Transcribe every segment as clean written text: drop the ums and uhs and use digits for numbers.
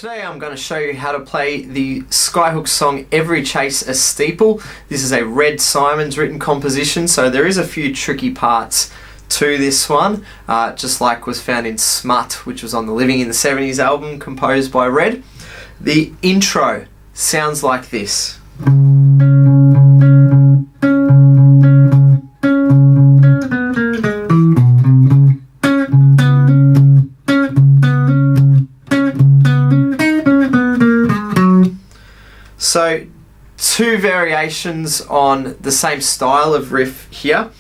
Today I'm going to show you how to play the Skyhooks song Every Chase a Steeple. This is a Red Simon's written composition, so there is a few tricky parts to this one, just like was found in Smut, which was on the Living in the 70s album composed by Red. The intro sounds like this. So, two variations on the same style of riff here.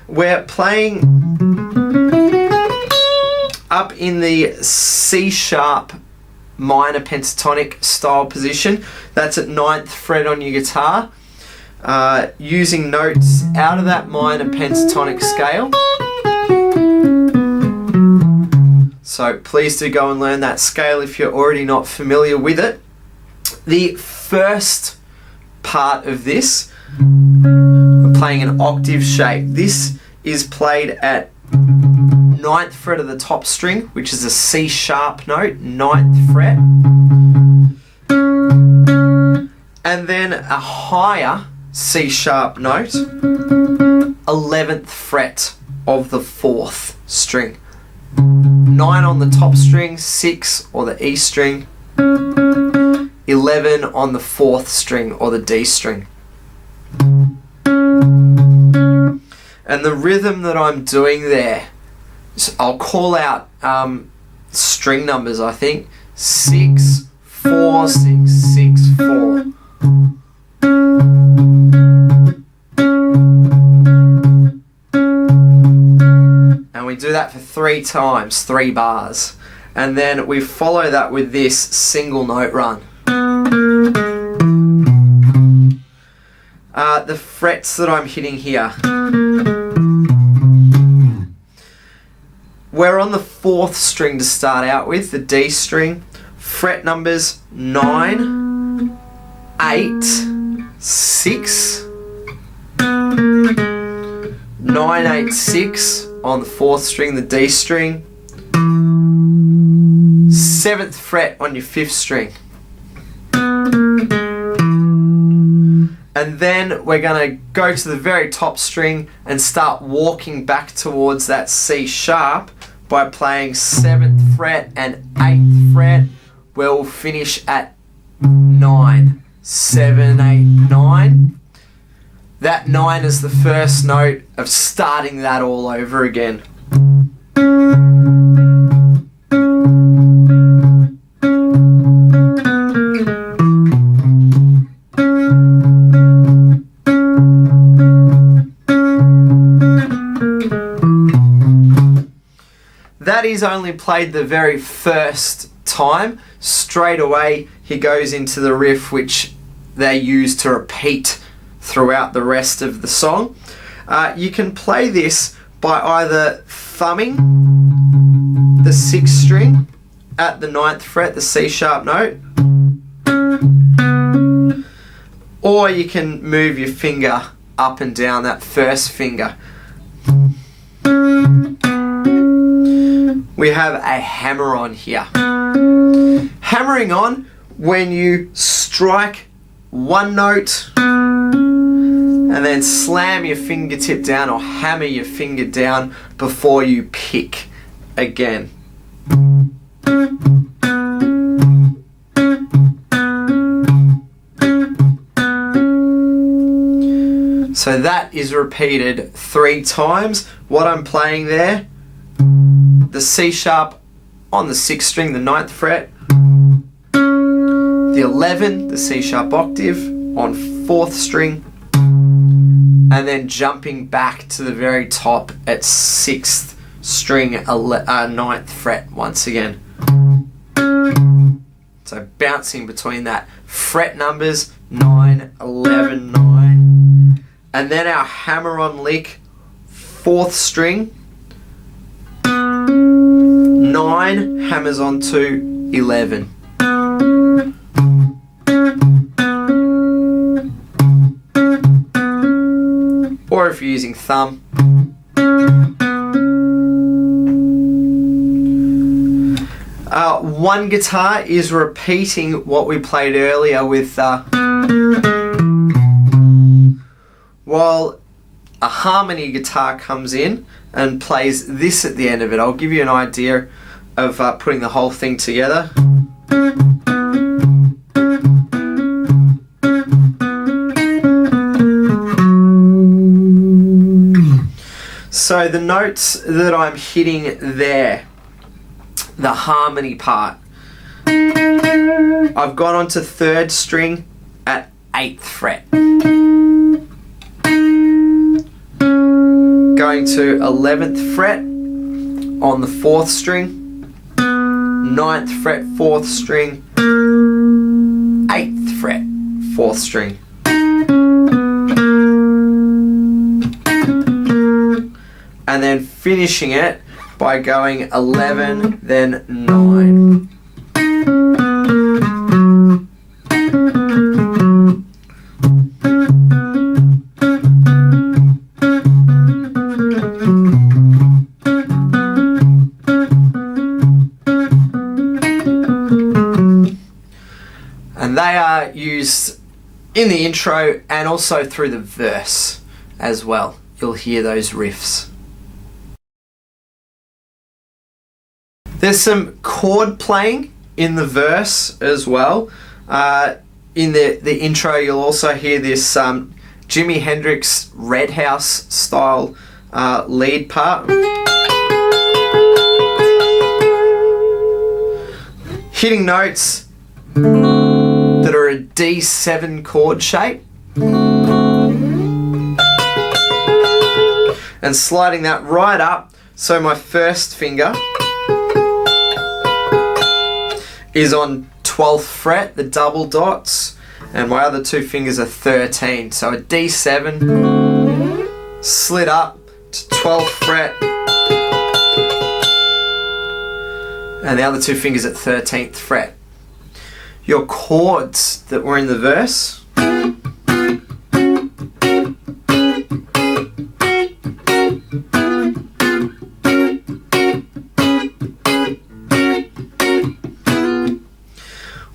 We're playing up in the C sharp minor pentatonic style position. That's at 9th fret on your guitar, using notes out of that minor pentatonic scale. So please do go and learn that scale if you're already not familiar with it. The first part of this, we're playing an octave shape. This is played at 9th fret of the top string, which is a C sharp note, 9th fret. And then a higher C sharp note, 11th fret of the 4th string. 9 on the top string, 6 or the E string, 11 on the 4th string or the D string. And the rhythm that I'm doing there, I'll call out string numbers, I think. 6, 4, 6, 6, 4. And we do that for 3 times, 3 bars. And then we follow that with this single note run. The frets that I'm hitting here. We're on the 4th string to start out with, the D string. Fret numbers 9, 8, 6, 9, 8, 6 on the 4th string, the D string. 7th fret on your 5th string. And then we're going to go to the very top string and start walking back towards that C sharp by playing 7th fret and 8th fret, where we'll finish at 9. 7, 8, 9. That 9 is the first note of starting that all over again. That is only played the very first time. Straight away he goes into the riff, which they use to repeat throughout the rest of the song. You can play this by either thumbing the 6th string at the 9th fret, the C sharp note, or you can move your finger up and down that first finger. We have a hammer on here. Hammering on when you strike one note and then slam your fingertip down or hammer your finger down before you pick again. So that is repeated 3 times. What I'm playing there, the C sharp on the 6th string, the 9th fret, the 11, the C sharp octave on 4th string, and then jumping back to the very top at 6th string, 9th fret once again. So bouncing between that. Fret numbers 9, 11, 9, and then our hammer on lick, 4th string, 9 hammers onto 11. Or if you're using thumb, one guitar is repeating what we played earlier with while a harmony guitar comes in and plays this at the end of it. I'll give you an idea of putting the whole thing together. So the notes that I'm hitting there, the harmony part, I've gone onto 3rd string at 8th fret. Going to 11th fret on the 4th string, 9th fret 4th string, 8th fret 4th string. And then finishing it by going 11, then 9. And they are used in the intro and also through the verse as well. You'll hear those riffs. There's some chord playing in the verse as well. In the intro, you'll also hear this Jimi Hendrix Red House style lead part. Hitting notes that are a D7 chord shape. And sliding that right up, so my first finger is on 12th fret, the double dots, and my other 2 fingers are 13. So a D7 slid up to 12th fret, and the other 2 fingers at 13th fret. Your chords that were in the verse,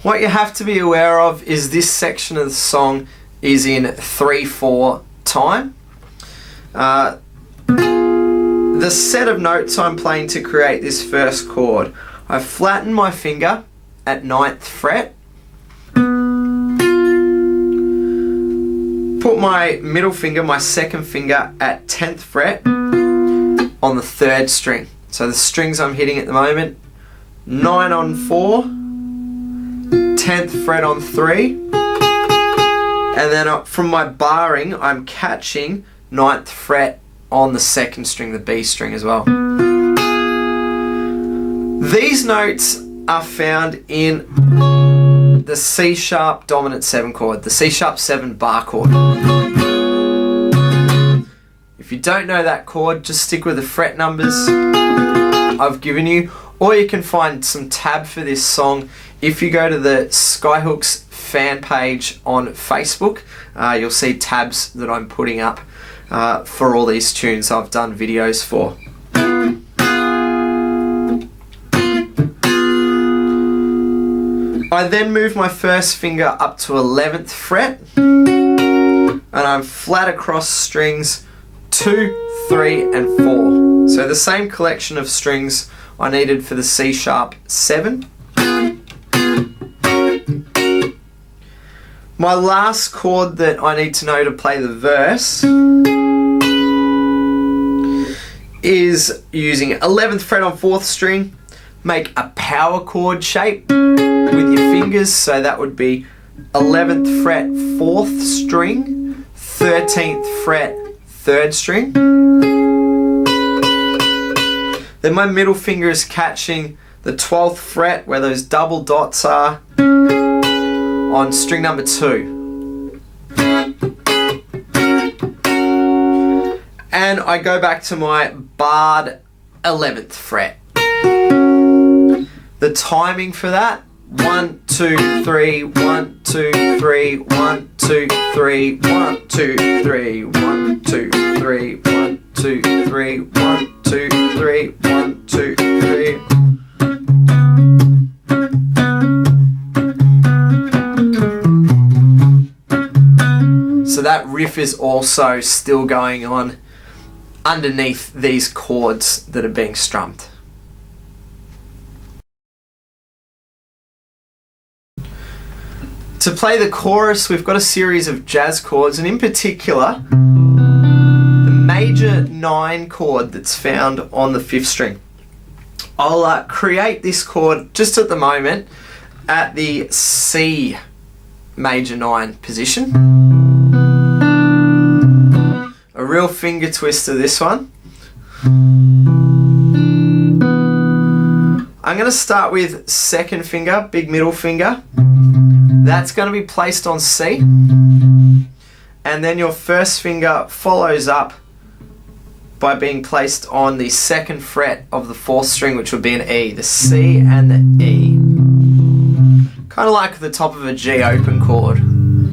what you have to be aware of is this section of the song is in 3/4 time. The set of notes I'm playing to create this first chord, I flatten my finger at 9th fret, put my middle finger, my second finger, at 10th fret on the 3rd string. So the strings I'm hitting at the moment, 9 on 4, 10th fret on 3, and then from my barring I'm catching 9th fret on the 2nd string, the B string as well. These notes are found in the C sharp dominant 7 chord, the C sharp 7 bar chord. If you don't know that chord, just stick with the fret numbers I've given you, or you can find some tab for this song. If you go to the Skyhooks fan page on Facebook, you'll see tabs that I'm putting up for all these tunes I've done videos for. I then move my first finger up to 11th fret, and I'm flat across strings 2, 3 and 4. So the same collection of strings I needed for the C sharp 7. My last chord that I need to know to play the verse is using 11th fret on 4th string, make a power chord shape with your fingers, so that would be 11th fret 4th string, 13th fret 3rd string. Then my middle finger is catching the 12th fret where those double dots are on string number 2. And I go back to my barred 11th fret. The timing for that, 1, 2, 3, 1, 2, 3, 1, 2, 3, 1, 2, 3, 1, 2, 3, 1, 2, 3, 1, 2, 3, 1, 2, 3. riff is also still going on underneath these chords that are being strummed. To play the chorus, we've got a series of jazz chords, and in particular, the major 9 chord that's found on the 5th string. I'll create this chord just at the moment at the C major 9 position. A real finger twister, this one. I'm going to start with 2nd finger, big middle finger. That's going to be placed on C. And then your 1st finger follows up by being placed on the 2nd fret of the 4th string, which would be an E. The C and the E. Kind of like the top of a G open chord.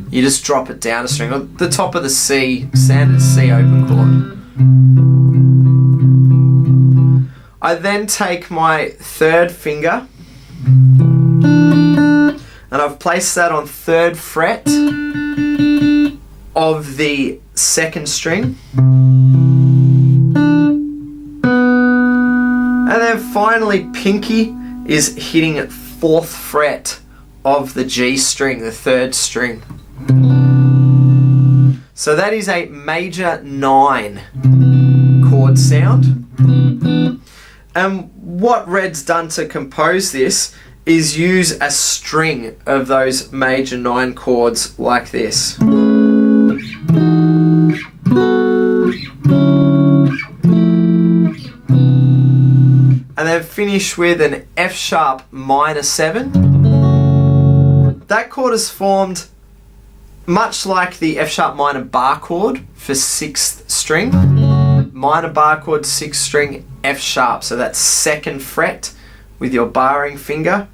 You just drop it down a string, or the top of the C, standard C open chord. I then take my 3rd finger and I've placed that on 3rd fret of the 2nd string. And then finally, pinky is hitting at 4th fret of the G string, the 3rd string. So that is a major 9 chord sound. And what Red's done to compose this is use a string of those major 9 chords like this. And then finish with an F sharp minor 7. That chord is formed much like the F sharp minor bar chord for 6th string. Minor bar chord, 6th string, F sharp. So that's 2nd fret with your barring finger.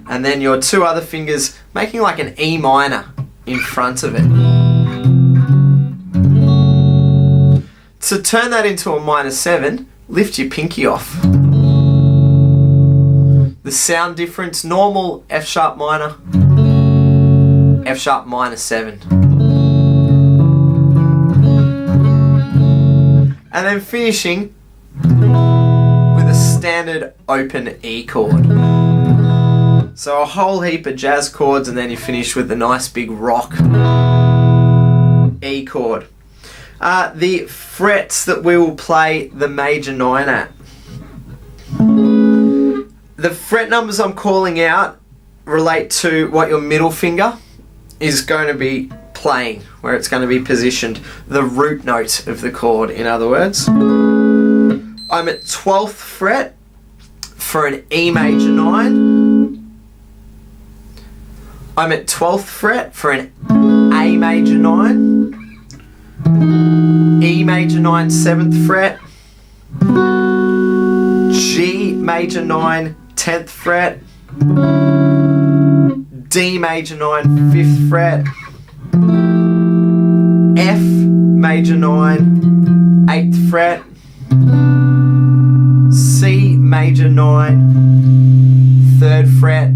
And then your 2 other fingers making like an E minor in front of it. To turn that into a minor 7, lift your pinky off. The sound difference, normal F sharp minor, F sharp minor 7. And then finishing with a standard open E chord. So a whole heap of jazz chords, and then you finish with the nice big rock E chord. The frets that we will play the major 9 at. The fret numbers I'm calling out relate to what your middle finger is going to be playing, where it's going to be positioned, the root note of the chord, in other words. I'm at 12th fret for an E major 9. I'm at 12th fret for an A major 9. E major 9, 7th fret. G major 9, 10th fret. D major 9, 5th fret. F major 9, 8th fret. C major 9, 3rd fret.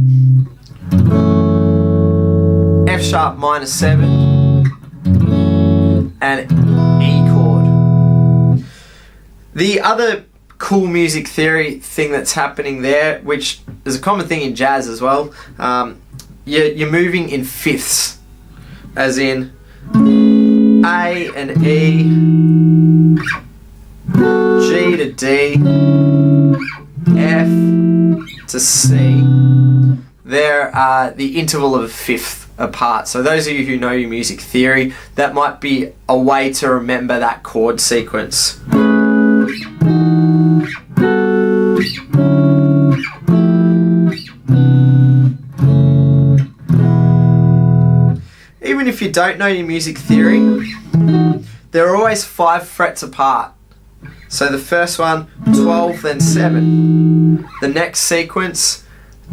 F sharp minor 7. And E chord. The other cool music theory thing that's happening there, which is a common thing in jazz as well, you're moving in fifths, as in A and E, G to D, F to C. They're the interval of a fifth apart. So those of you who know your music theory, that might be a way to remember that chord sequence. Even if you don't know your music theory, they're always 5 frets apart. So the first one, 12, then 7. The next sequence,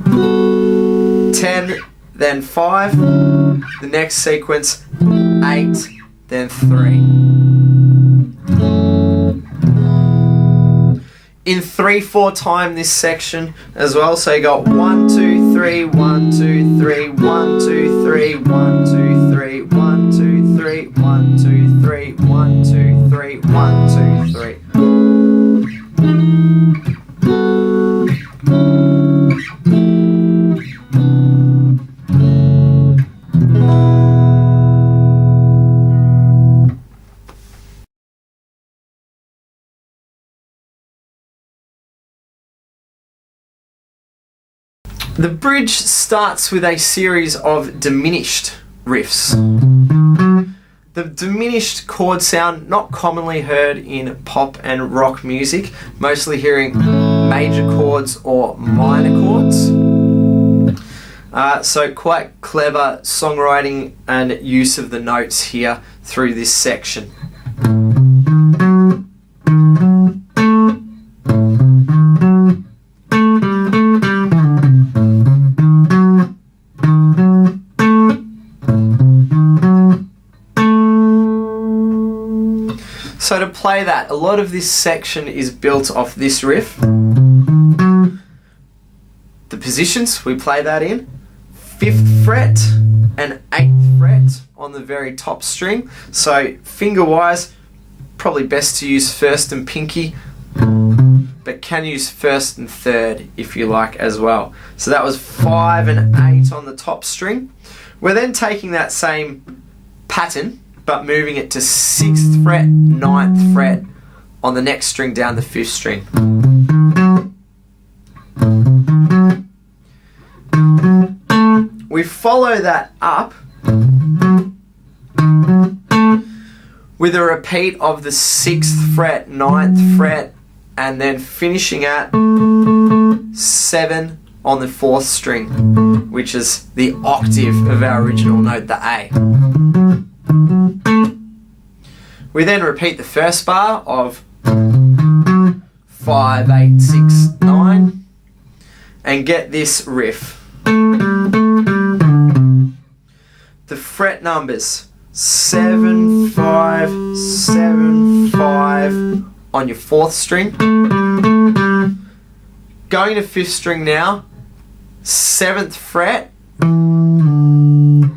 10, then 5. The next sequence, 8, then 3. In 3/4 time this section as well. So you got 1, 2, 3, 1, 2, 3, 1, 2, 3, 1, 2, 3, 1, 2, 3, 1, 2, 3, 1, 2, 3, 1, 2, 3. The bridge starts with a series of diminished riffs. The diminished chord sound, not commonly heard in pop and rock music, mostly hearing major chords or minor chords. So quite clever songwriting and use of the notes here through this section. So to play that, a lot of this section is built off this riff. The positions we play that in, 5th fret and 8th fret on the very top string. So finger wise, probably best to use 1st and pinky, but can use 1st and 3rd if you like as well. So that was 5 and 8 on the top string. We're then taking that same pattern but moving it to 6th fret, 9th fret on the next string down the 5th string. We follow that up with a repeat of the 6th fret, 9th fret, and then finishing at 7 on the 4th string, which is the octave of our original note, the A. We then repeat the first bar of 5, 8, 6, 9 and get this riff. The fret numbers 7, 5, 7, 5 on your 4th string. Going to 5th string now, 7th fret,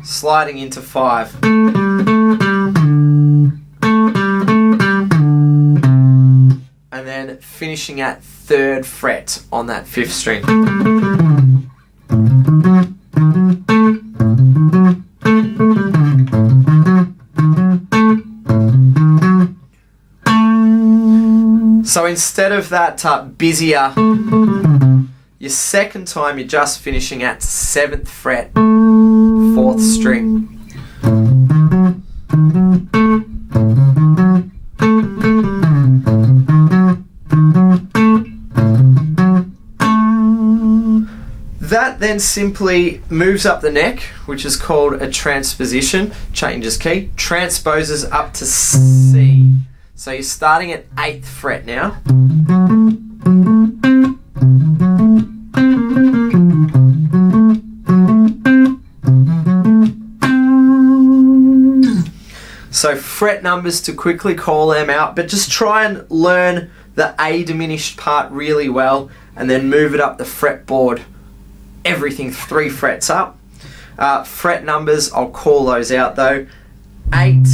sliding into 5. And then finishing at 3rd fret on that 5th string. So instead of that busier, your second time you're just finishing at 7th fret, 4th string. That then simply moves up the neck, which is called a transposition, changes key, transposes up to C. So you're starting at 8th fret now. So fret numbers to quickly call them out, but just try and learn the A diminished part really well and then move it up the fretboard. Everything 3 frets up. Fret numbers, I'll call those out though. 8,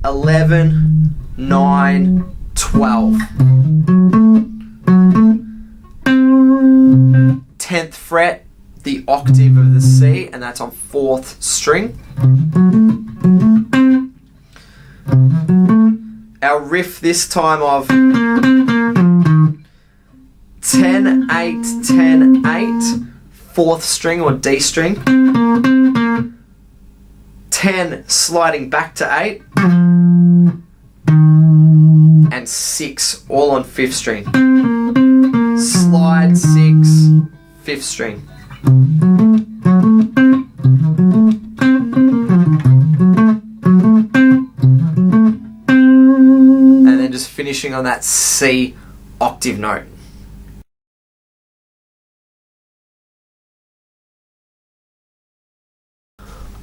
11, 9, 12. 10th fret, the octave of the C, and that's on 4th string. Our riff this time of 10, 8, 10, 8. 4th string or D string, 10 sliding back to 8, and 6 all on 5th string. Slide 6, 5th string. And then just finishing on that C octave note.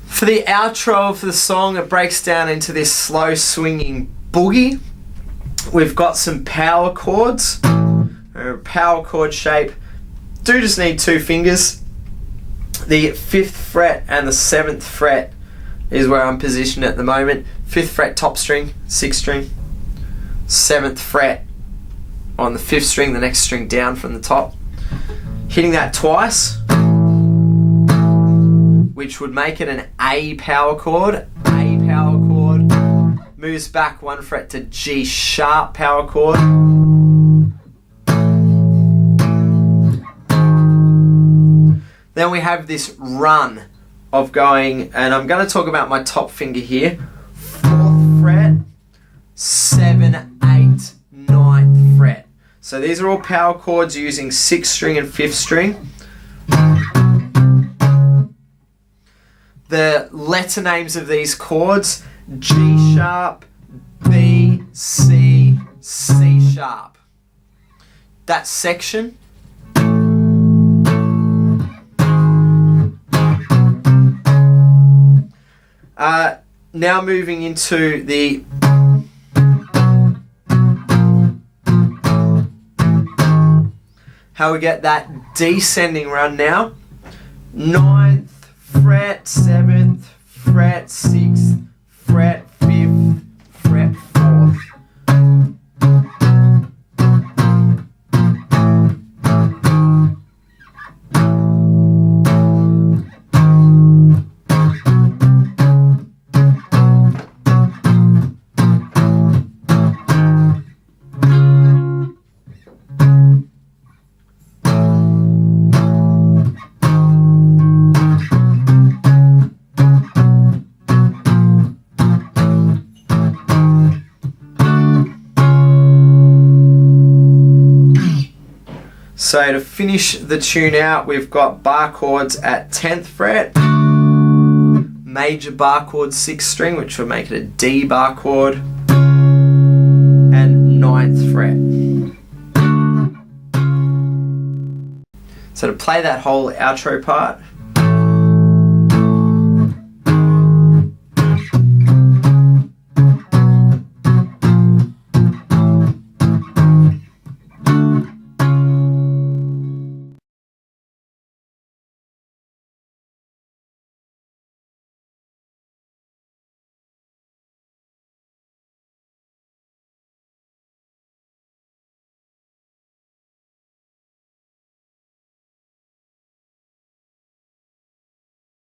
For the outro of the song, it breaks down into this slow swinging boogie. We've got some power chords. Power chord shape. Do just need 2 fingers. The 5th fret and the 7th fret is where I'm positioned at the moment. 5th fret top string, 6th string. 7th fret on the 5th string, the next string down from the top. Hitting that twice, which would make it an A power chord. A power chord moves back 1 fret to G sharp power chord. Then we have this run of going, and I'm going to talk about my top finger here. 4th fret, 7, 8, 9th fret. So these are all power chords using 6th string and 5th string. The letter names of these chords: G sharp, B, C, C sharp. That section. Now moving into the how we get that descending run now. 9th fret, 7th fret, 6th fret, 5th fret, 4th. So to finish the tune out, we've got bar chords at 10th fret, major bar chord 6th string, which will make it a D bar chord, and 9th fret. So to play that whole outro part,